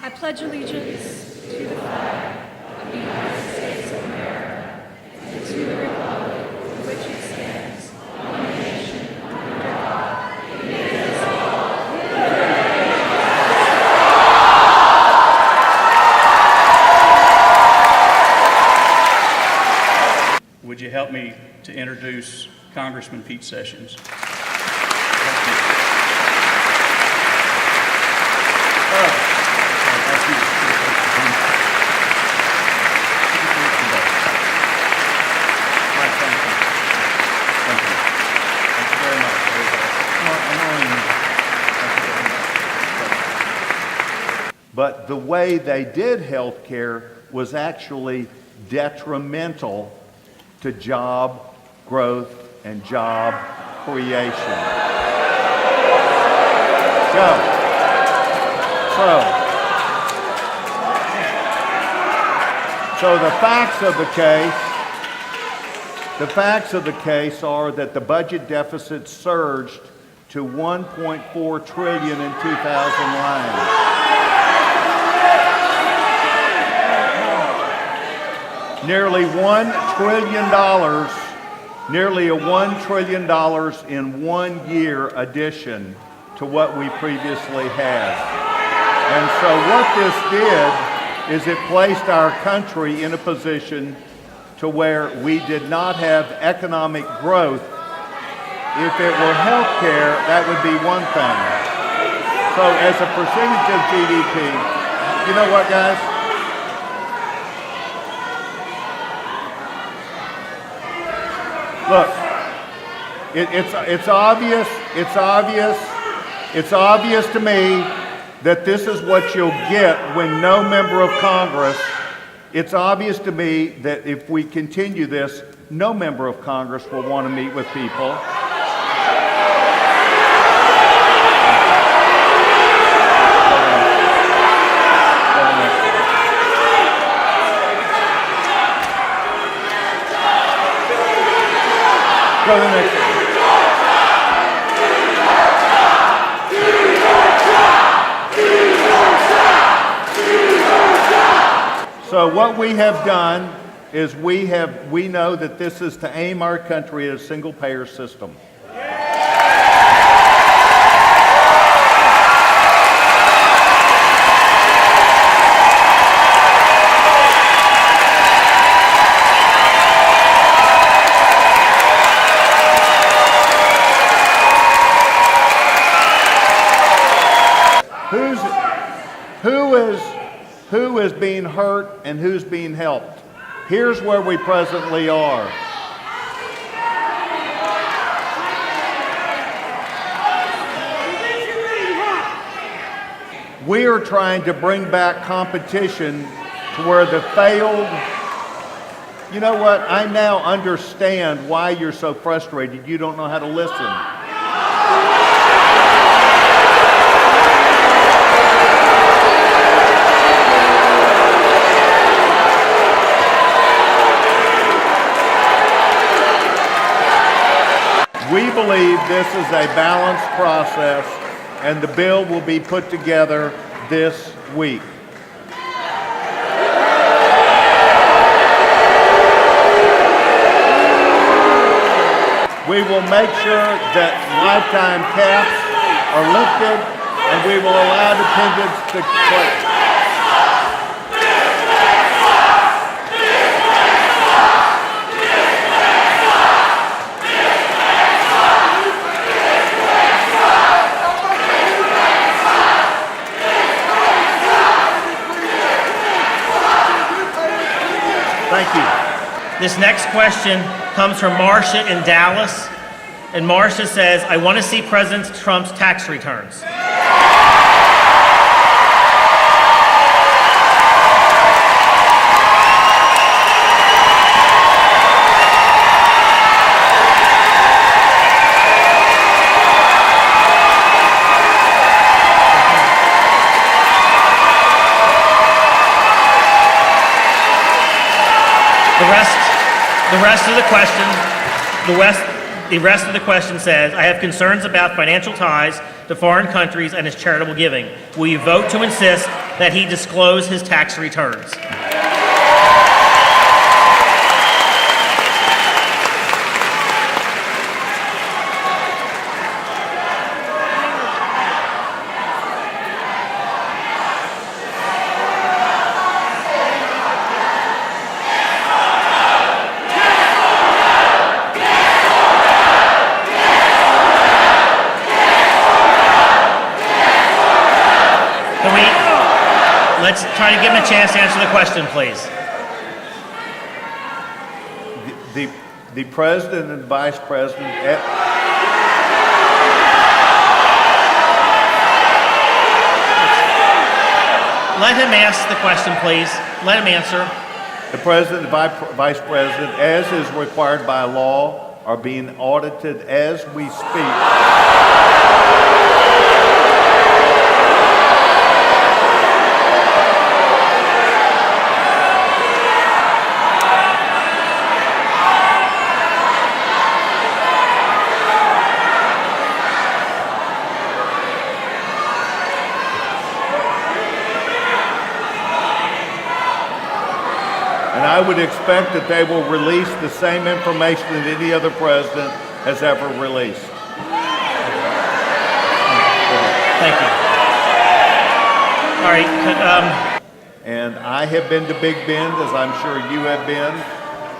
I pledge allegiance to the flag of the United States of America and to the republic for which it stands, one nation, under God, indivisible. Would you help me to introduce Congressman Pete Sessions? But the way they did health care was actually detrimental to job growth and job creation. So the facts of the case are that the budget deficit surged to $1.4 trillion in 2009. Nearly $1 trillion, nearly a $1 trillion in 1 year addition to what we previously had. And so what this did is it placed our country in a position to where we did not have economic growth. If it were health care, that would be one thing. So as a percentage of GDP, you know what, guys? Look, it's obvious to me that this is what you'll get when no member of Congress, it's obvious to me that if we continue this, no member of Congress will want to meet with people. Go to the next one. So what we have done is we know that this is to aim our country at a single payer system. Who is being hurt and who's being helped? Here's where we presently are. We are trying to bring back competition to where the failed, you know what, I now understand why you're so frustrated. You don't know how to listen. We believe this is a balanced process, and the bill will be put together this week. We will make sure that lifetime caps are lifted, and we will allow dependents to claim. Thank you. This next question comes from Marcia in Dallas. And Marcia says, I want to see President Trump's tax returns. The rest of the question says, I have concerns about financial ties to foreign countries and its charitable giving. Will you vote to insist that he disclose his tax returns. Let's try to give him a chance to answer the question, please. The president and vice president, Let him ask the question, please. Let him answer. the president and vice president, as is required by law, are being audited as we speak. And I would expect that they will release the same information that any other president has ever released. Thank you. All right. And I have been to Big Bend, as I'm sure you have been,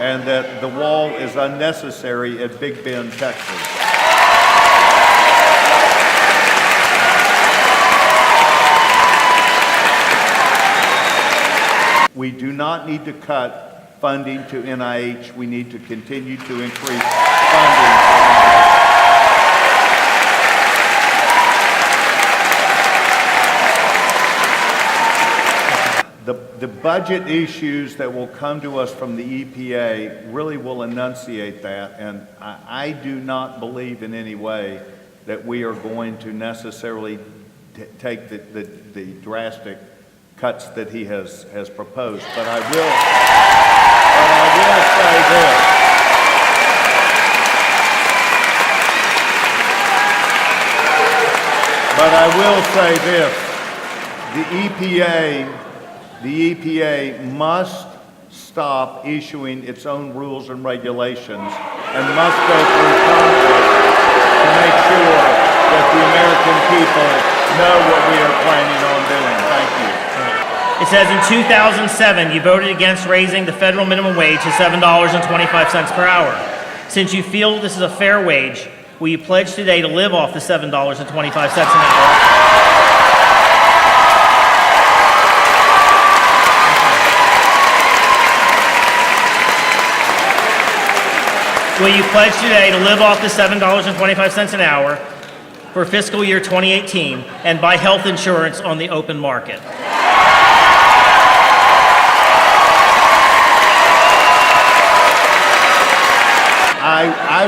and that the wall is unnecessary at Big Bend, Texas. We do not need to cut funding to NIH. We need to continue to increase funding. The budget issues that will come to us from the EPA really will enunciate that, and I do not believe in any way that we are going to necessarily take the drastic cuts that he has proposed. But I will say this. The EPA must stop issuing its own rules and regulations and must go through Congress to make sure that the American people know what we are planning on doing. Thank you. It says in 2007, you voted against raising the federal minimum wage to $7.25 per hour. Since you feel this is a fair wage, will you pledge today to live off the $7.25 an hour? Will you pledge today to live off the $7.25 an hour for fiscal year 2018 and buy health insurance on the open market? I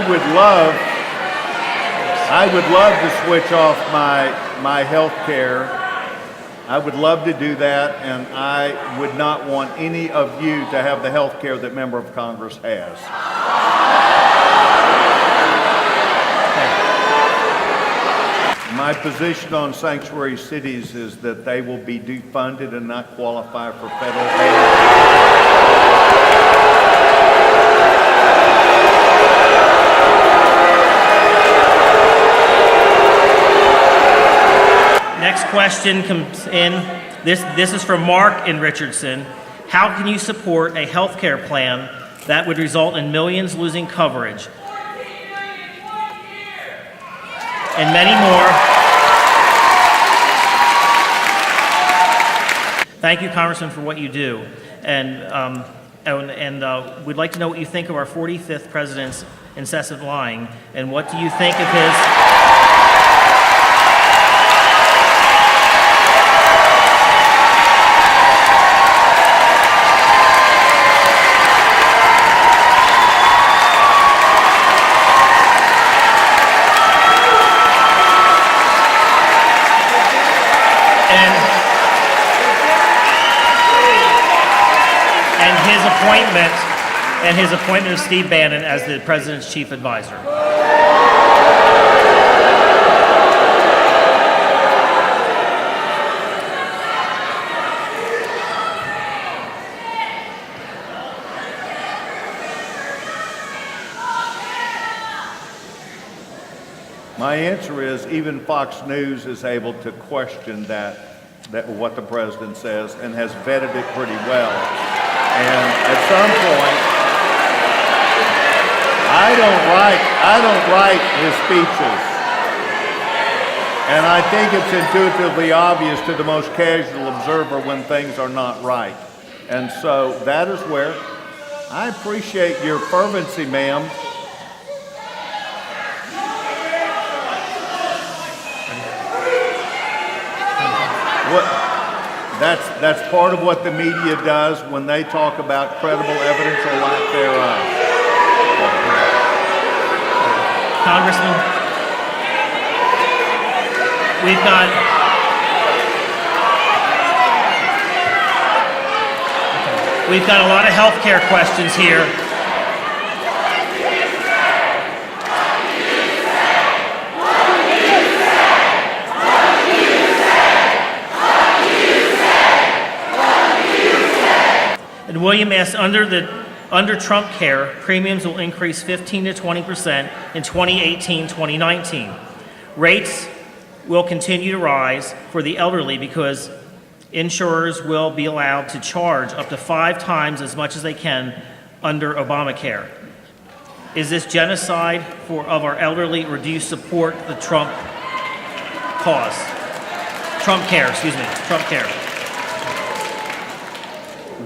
would love to switch off my health care. I would love to do that, and I would not want any of you to have the health care that member of Congress has. My position on sanctuary cities is that they will be defunded and not qualify for federal aid. Next question comes in. This is from Mark in Richardson. How can you support a health care plan that would result in millions losing coverage? And many more. Thank you, Congressman, for what you do. And we'd like to know what you think of our 45th president's incessant lying, and what do you think of his... and his appointment of Steve Bannon as the president's chief advisor. My answer is even Fox News is able to question that what the president says and has vetted it pretty well. And at some point, I don't write his speeches. And I think it's intuitively obvious to the most casual observer when things are not right. And so that is where I appreciate your fervency, ma'am. That's part of what the media does when they talk about credible evidence or lack thereof. Congressman, we've got a lot of health care questions here. And William asks, under Trump care, premiums will increase 15 to 20% in 2018, 2019. Rates will continue to rise for the elderly because insurers will be allowed to charge up to 5 times as much as they can under Obamacare. Is this genocide of our elderly, or do you support the Trump cause? Trump care.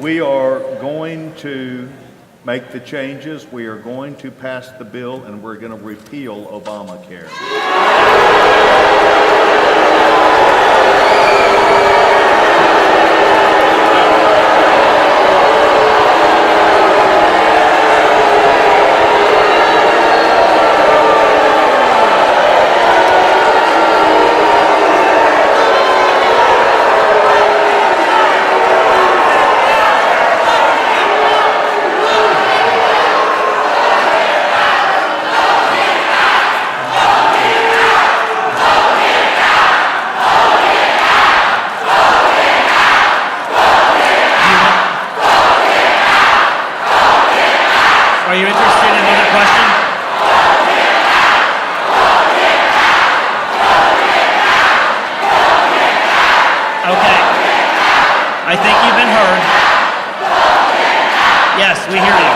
We are going to make the changes. We are going to pass the bill, and we're going to repeal Obamacare. Are you interested in another question? Okay. I think you've been heard. Yes, we hear you.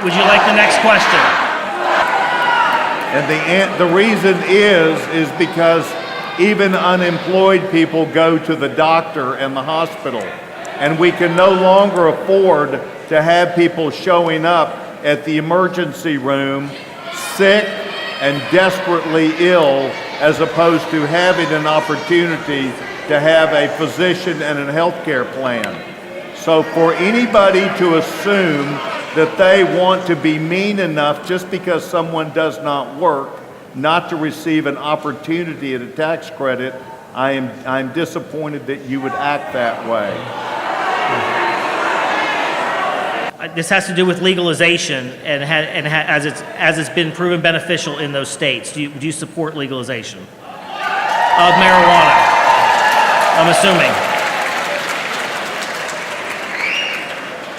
Would you like the next question? And the reason is because even unemployed people go to the doctor and the hospital. And we can no longer afford to have people showing up at the emergency room sick and desperately ill, as opposed to having an opportunity to have a physician and a health care plan. So for anybody to assume that they want to be mean enough just because someone does not work not to receive an opportunity at a tax credit, I'm disappointed that you would act that way. This has to do with legalization as it's been proven beneficial in those states. Do you support legalization of marijuana? I'm assuming.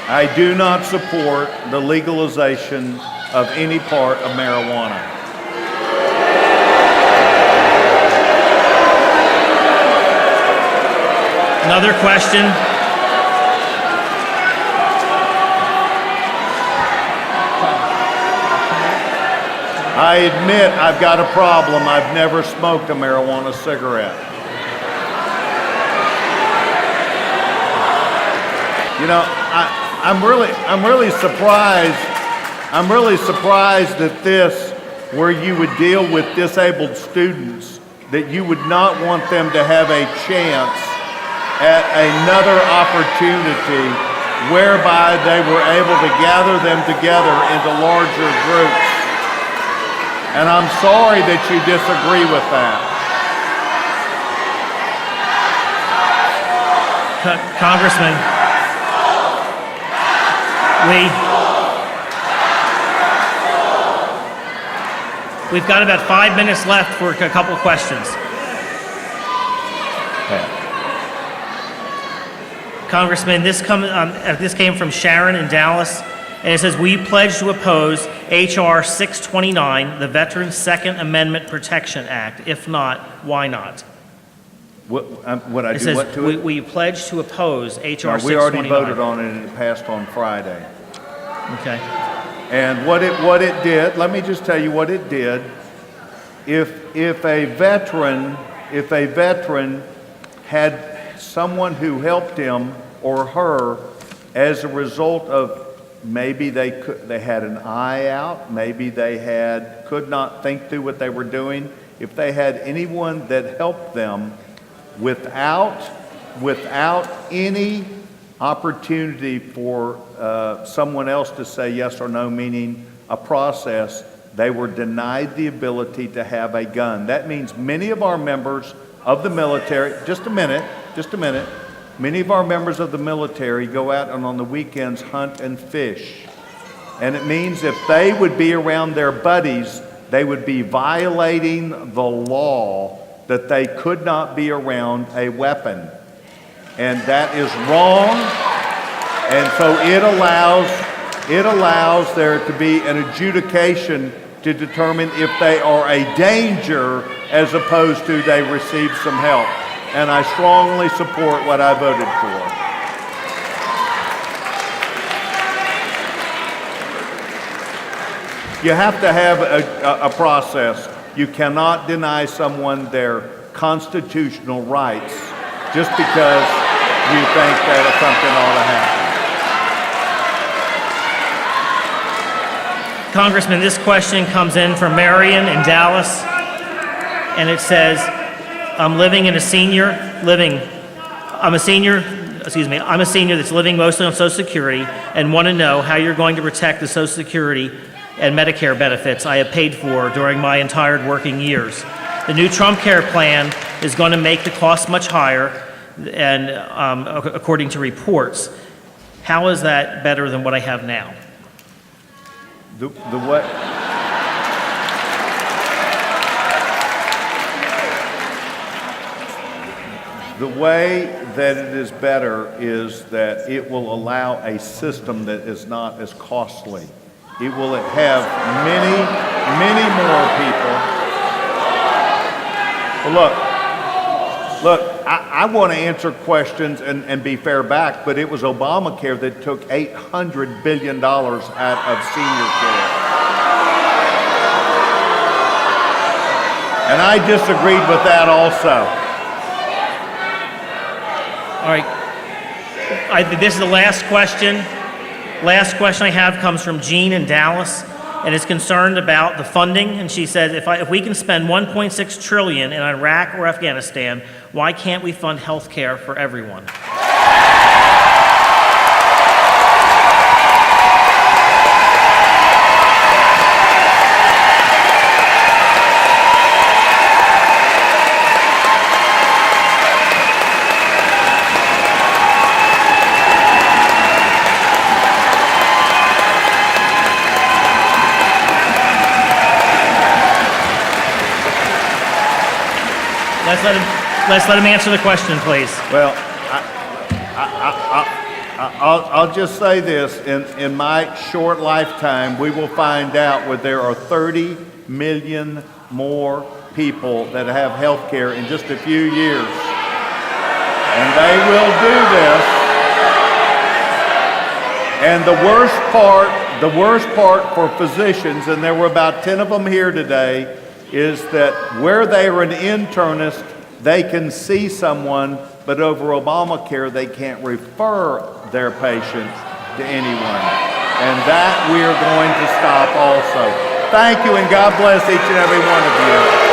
I do not support the legalization of any part of marijuana. Another question. I admit I've got a problem. I've never smoked a marijuana cigarette. You know, I'm really surprised. I'm really surprised that this, where you would deal with disabled students, that you would not want them to have a chance at another opportunity whereby they were able to gather them together into larger groups. And I'm sorry that you disagree with that. Congressman, we've got about 5 minutes left for a couple of questions. Congressman, this came from Sharon in Dallas. And it says, "We pledge to oppose H.R. 629, the Veterans Second Amendment Protection Act. If not, why not?" What I It do says, what to it? "We pledge to oppose H.R. No, we already 629. voted on it and it passed on Friday. Okay. And what it did, let me just tell you what it did. If a veteran had someone who helped him or her as a result of maybe they had an eye out, maybe they could not think through what they were doing, if they had anyone that helped them without any opportunity for someone else to say yes or no, meaning a process, they were denied the ability to have a gun. That means many of our members of the military, just a minute, many of our members of the military go out and on the weekends hunt and fish. And it means if they would be around their buddies, they would be violating the law that they could not be around a weapon. And that is wrong. And so it allows there to be an adjudication to determine if they are a danger as opposed to they received some help. And I strongly support what I voted for. You have to have a process. You cannot deny someone their constitutional rights just because you think that something ought to happen. Congressman, this question comes in from Marion in Dallas, and it says, I'm a senior that's living mostly on Social Security and want to know how you're going to protect the Social Security and Medicare benefits I have paid for during my entire working years. The new Trump Care plan is going to make the cost much higher, and according to reports. How is that better than what I have now? The what? The way that it is better is that it will allow a system that is not as costly. It will have many more people. Well, look, I want to answer questions and be fair back, but it was Obamacare that took $800 billion out of senior care. And I disagreed with that also. All right. This is the last question. Last question I have comes from Jean in Dallas, and is concerned about the funding. And she says, if we can spend $1.6 trillion in Iraq or Afghanistan, why can't we fund health care for everyone? Let's let him answer the question, please. Well, I'll just say this. In my short lifetime, we will find out where there are 30 million more people that have health care in just a few years. And they will do this. And the worst part for physicians, and there were about 10 of them here today, is that where they are an internist, they can see someone, but over Obamacare, they can't refer their patient to anyone. And that we are going to stop also. Thank you, and God bless each and every one of you.